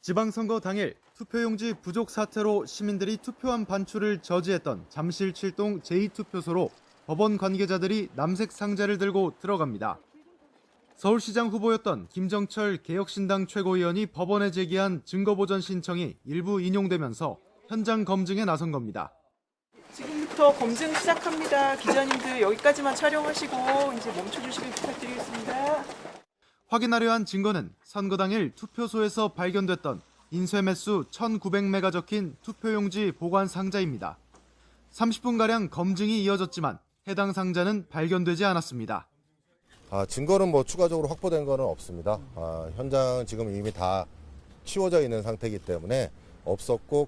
지방선거 당일 투표용지 부족 사태로 시민들이 투표함 반출을 저지했던 잠실 7동 제2투표소로 법원 관계자들이 남색 상자를 들고 들어갑니다. 서울시장 후보였던 김정철 개혁신당 최고위원이 법원에 제기한 증거보전 신청이 일부 인용되면서 현장 검증에 나선 겁니다. 지금부터 검증 시작합니다. 기자님들 여기까지만 촬영하시고 이제 멈춰주시길 부탁드리겠습니다. 확인하려 한 증거는 선거 당일 투표소에서 발견됐던 인쇄 매수 1,900매가 적힌 투표용지 보관 상자입니다. 30분가량 검증이 이어졌지만 해당 상자는 발견되지 않았습니다. 증거는 추가적으로 확보된 거는 없습니다. 현장은 지금 이미 다 치워져 있는 상태이기 때문에 없었고.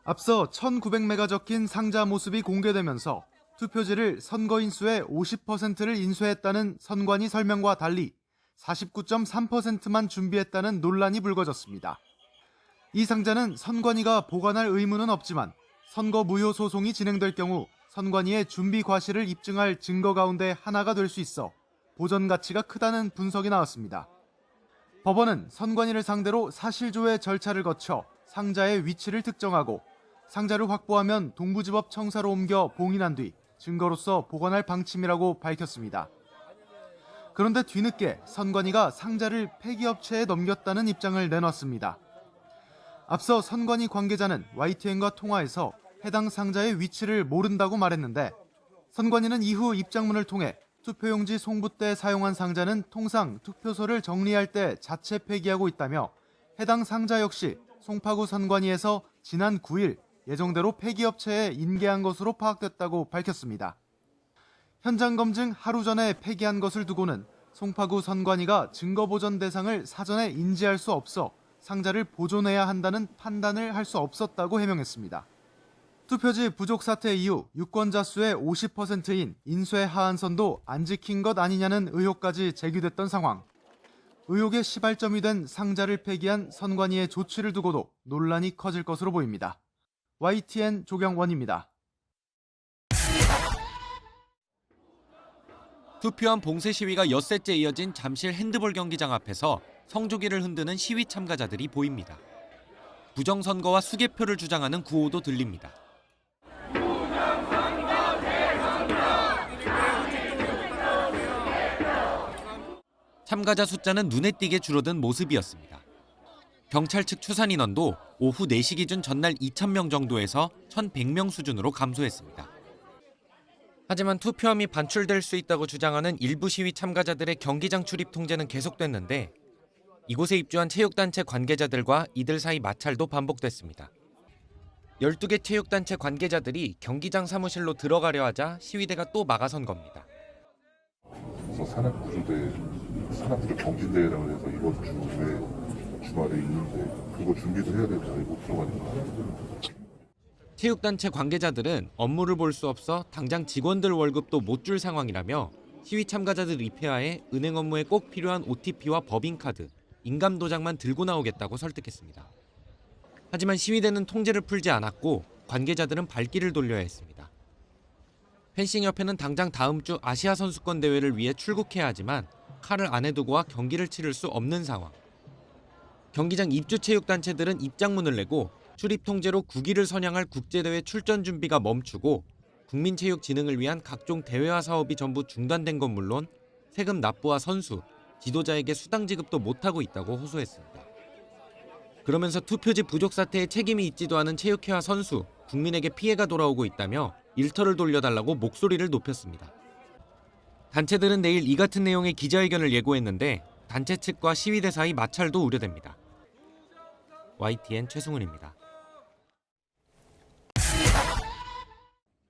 앞서 1,900매가 적힌 상자 모습이 공개되면서 투표지를 선거인 수의 50%를 인쇄했다는 선관위 설명과 달리 49.3%만 준비했다는 논란이 불거졌습니다. 이 상자는 선관위가 보관할 의무는 없지만 선거 무효 소송이 진행될 경우 선관위의 준비 과실을 입증할 증거 가운데 하나가 될 수 있어 보전 가치가 크다는 분석이 나왔습니다. 법원은 선관위를 상대로 사실조회 절차를 거쳐 상자의 위치를 특정하고 상자를 확보하면 동부지법 청사로 옮겨 봉인한 뒤 증거로서 보관할 방침이라고 밝혔습니다. 그런데 뒤늦게 선관위가 상자를 폐기업체에 넘겼다는 입장을 내놨습니다. 앞서 선관위 관계자는 YTN과 통화에서 해당 상자의 위치를 모른다고 말했는데 선관위는 이후 입장문을 통해 투표용지 송부 때 사용한 상자는 통상 투표소를 정리할 때 자체 폐기하고 있다며 해당 상자 역시 송파구 선관위에서 지난 9일 예정대로 폐기업체에 인계한 것으로 파악됐다고 밝혔습니다. 현장 검증 하루 전에 폐기한 것을 두고는 송파구 선관위가 증거보전 대상을 사전에 인지할 수 없어 상자를 보존해야 한다는 판단을 할 수 없었다고 해명했습니다. 투표지 부족 사태 이후 유권자 수의 50%인 인쇄 하한선도 안 지킨 것 아니냐는 의혹까지 제기됐던 상황. 의혹의 시발점이 된 상자를 폐기한 선관위의 조치를 두고도 논란이 커질 것으로 보입니다. YTN 조경원입니다. 투표함 봉쇄 시위가 엿새째 이어진 잠실 핸드볼 경기장 앞에서 성조기를 흔드는 시위 참가자들이 보입니다. 부정선거와 수개표를 주장하는 구호도 들립니다. 참가자 숫자는 눈에 띄게 줄어든 모습이었습니다. 경찰 측 추산 인원도 오후 4시 기준 전날 2,000명 정도에서 1,100명 수준으로 감소했습니다. 하지만 투표함이 반출될 수 있다고 주장하는 일부 시위 참가자들의 경기장 출입 통제는 계속됐는데 이곳에 입주한 체육단체 관계자들과 이들 사이 마찰도 반복됐습니다. 12개 체육단체 관계자들이 경기장 사무실로 들어가려 하자 시위대가 또 막아선 겁니다. 산악구조 경진대회라고 해서 이번 주에 주말에 있는데 그거 준비도 해야 되는데 못 들어가니까. 체육단체 관계자들은 업무를 볼 수 없어 당장 직원들 월급도 못 줄 상황이라며 시위 참가자들 입회하에 은행 업무에 꼭 필요한 OTP와 법인카드, 인감도장만 들고 나오겠다고 설득했습니다. 하지만 시위대는 통제를 풀지 않았고 관계자들은 발길을 돌려야 했습니다. 펜싱협회는 당장 다음 주 아시아 선수권 대회를 위해 출국해야 하지만 칼을 안에 두고 와 경기를 치를 수 없는 상황. 경기장 입주 체육단체들은 입장문을 내고 출입 통제로 국위를 선양할 국제대회 출전 준비가 멈추고 국민체육진흥을 위한 각종 대회와 사업이 전부 중단된 건 물론 세금 납부와 선수, 지도자에게 수당 지급도 못하고 있다고 호소했습니다. 그러면서 투표지 부족 사태에 책임이 있지도 않은 체육회와 선수, 국민에게 피해가 돌아오고 있다며 일터를 돌려달라고 목소리를 높였습니다. 단체들은 내일 이 같은 내용의 기자회견을 예고했는데 단체 측과 시위대 사이 마찰도 우려됩니다. YTN 최승훈입니다.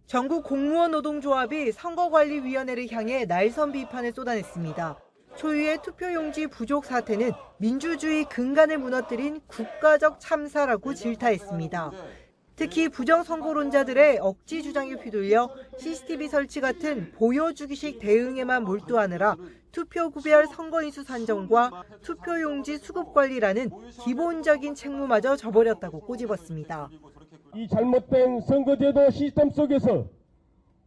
전국 공무원 노동조합이 선거관리위원회를 향해 날선 비판을 쏟아냈습니다. 초유의 투표용지 부족 사태는 민주주의 근간을 무너뜨린 국가적 참사라고 질타했습니다. 특히 부정선거론자들의 억지 주장에 휘둘려 CCTV 설치 같은 보여주기식 대응에만 몰두하느라 투표구별 선거인수 산정과 투표용지 수급 관리라는 기본적인 책무마저 저버렸다고 꼬집었습니다. 이 잘못된 선거제도 시스템 속에서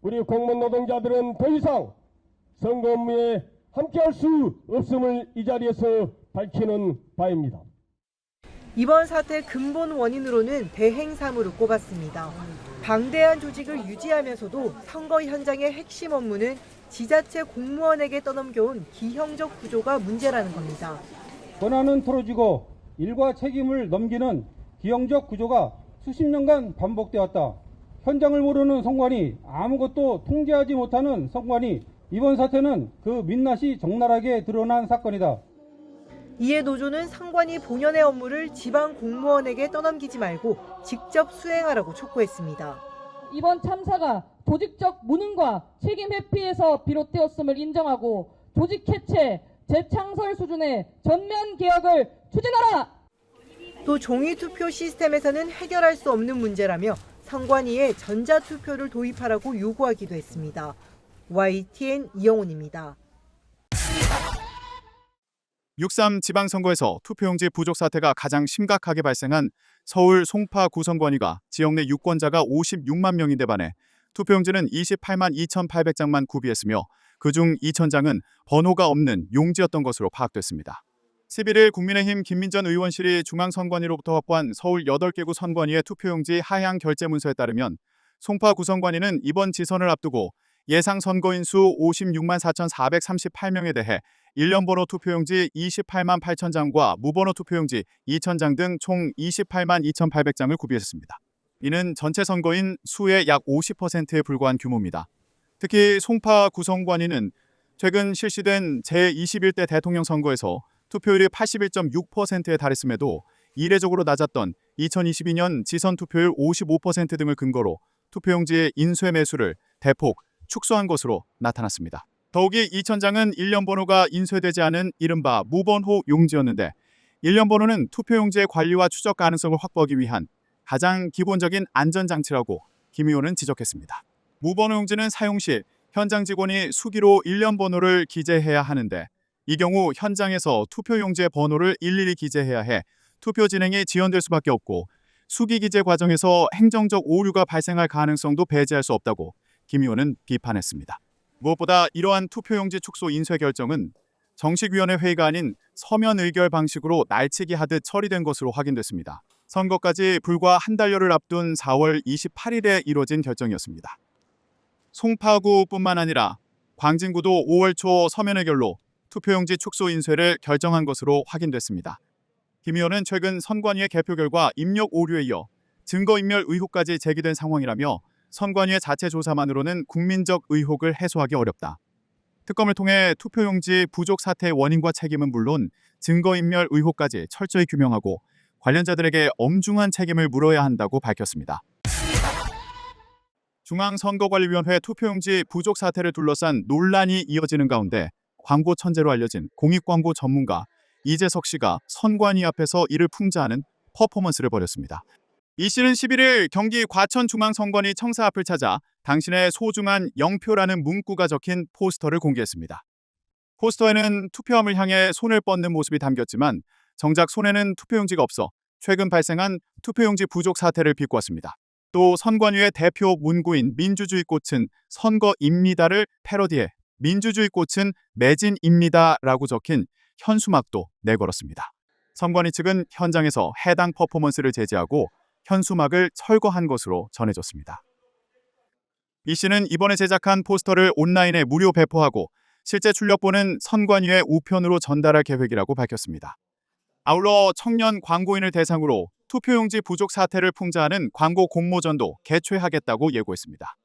우리 공무원 노동자들은 더 이상 선거 업무에 함께할 수 없음을 이 자리에서 밝히는 바입니다. 이번 사태 근본 원인으로는 대행사무를 꼽았습니다. 방대한 조직을 유지하면서도 선거 현장의 핵심 업무는 지자체 공무원에게 떠넘겨온 기형적 구조가 문제라는 겁니다. 권한은 털어지고 일과 책임을 넘기는 기형적 구조가 수십 년간 반복되었다. 현장을 모르는 선관위, 아무것도 통제하지 못하는 선관위, 이번 사태는 그 민낯이 적나라하게 드러난 사건이다. 이에 노조는 선관위 본연의 업무를 지방 공무원에게 떠넘기지 말고 직접 수행하라고 촉구했습니다. 이번 참사가 조직적 무능과 책임 회피에서 비롯되었음을 인정하고 조직 해체, 재창설 수준의 전면 개혁을 추진하라! 또 종이투표 시스템에서는 해결할 수 없는 문제라며 선관위에 전자투표를 도입하라고 요구하기도 했습니다. YTN 이영훈입니다. 6.3 지방선거에서 투표용지 부족 사태가 가장 심각하게 발생한 서울 송파 구선관위가 지역 내 유권자가 56만 명인데 반해 투표용지는 28만 2,800장만 구비했으며 그중 2,000장은 번호가 없는 용지였던 것으로 파악됐습니다. 11일 국민의힘 김민전 의원실이 중앙선관위로부터 확보한 서울 8개구 선관위의 투표용지 하향 결제 문서에 따르면 송파 구선관위는 이번 지선을 앞두고 예상 선거인 수 56만 4,438명에 대해 일련번호 투표용지 28만 8천 장과 무번호 투표용지 2,000장 등 총 28만 2,800장을 구비했습니다. 이는 전체 선거인 수의 약 50%에 불과한 규모입니다. 특히 송파 구선관위는 최근 실시된 제21대 대통령 선거에서 투표율이 81.6%에 달했음에도 이례적으로 낮았던 2022년 지선 투표율 55% 등을 근거로 투표용지의 인쇄 매수를 대폭 축소한 것으로 나타났습니다. 더욱이 2,000장은 일련 번호가 인쇄되지 않은 이른바 무번호 용지였는데 일련 번호는 투표용지의 관리와 추적 가능성을 확보하기 위한 가장 기본적인 안전장치라고 김 의원은 지적했습니다. 무번호 용지는 사용 시 현장 직원이 수기로 일련 번호를 기재해야 하는데 이 경우 현장에서 투표용지의 번호를 일일이 기재해야 해 투표 진행이 지연될 수밖에 없고 수기 기재 과정에서 행정적 오류가 발생할 가능성도 배제할 수 없다고 김 의원은 비판했습니다. 무엇보다 이러한 투표용지 축소 인쇄 결정은 정식위원회 회의가 아닌 서면 의결 방식으로 날치기 하듯 처리된 것으로 확인됐습니다. 선거까지 불과 한 달여를 앞둔 4월 28일에 이뤄진 결정이었습니다. 송파구뿐만 아니라 광진구도 5월 초 서면 의결로 투표용지 축소 인쇄를 결정한 것으로 확인됐습니다. 김 의원은 최근 선관위의 개표 결과 입력 오류에 이어 증거인멸 의혹까지 제기된 상황이라며 선관위의 자체 조사만으로는 국민적 의혹을 해소하기 어렵다. 특검을 통해 투표용지 부족 사태의 원인과 책임은 물론 증거인멸 의혹까지 철저히 규명하고 관련자들에게 엄중한 책임을 물어야 한다고 밝혔습니다. 중앙선거관리위원회 투표용지 부족 사태를 둘러싼 논란이 이어지는 가운데 광고 천재로 알려진 공익광고 전문가 이재석 씨가 선관위 앞에서 이를 풍자하는 퍼포먼스를 벌였습니다. 이 씨는 11일 경기 과천중앙선관위 청사 앞을 찾아 당신의 소중한 0표라는 문구가 적힌 포스터를 공개했습니다. 포스터에는 투표함을 향해 손을 뻗는 모습이 담겼지만 정작 손에는 투표용지가 없어 최근 발생한 투표용지 부족 사태를 비꼬았습니다. 또 선관위의 대표 문구인 민주주의 꽃은 선거입니다를 패러디해 민주주의 꽃은 매진입니다라고 적힌 현수막도 내걸었습니다. 선관위 측은 현장에서 해당 퍼포먼스를 제지하고 현수막을 철거한 것으로 전해졌습니다. 이 씨는 이번에 제작한 포스터를 온라인에 무료 배포하고 실제 출력본은 선관위의 우편으로 전달할 계획이라고 밝혔습니다. 아울러 청년 광고인을 대상으로 투표용지 부족 사태를 풍자하는 광고 공모전도 개최하겠다고 예고했습니다.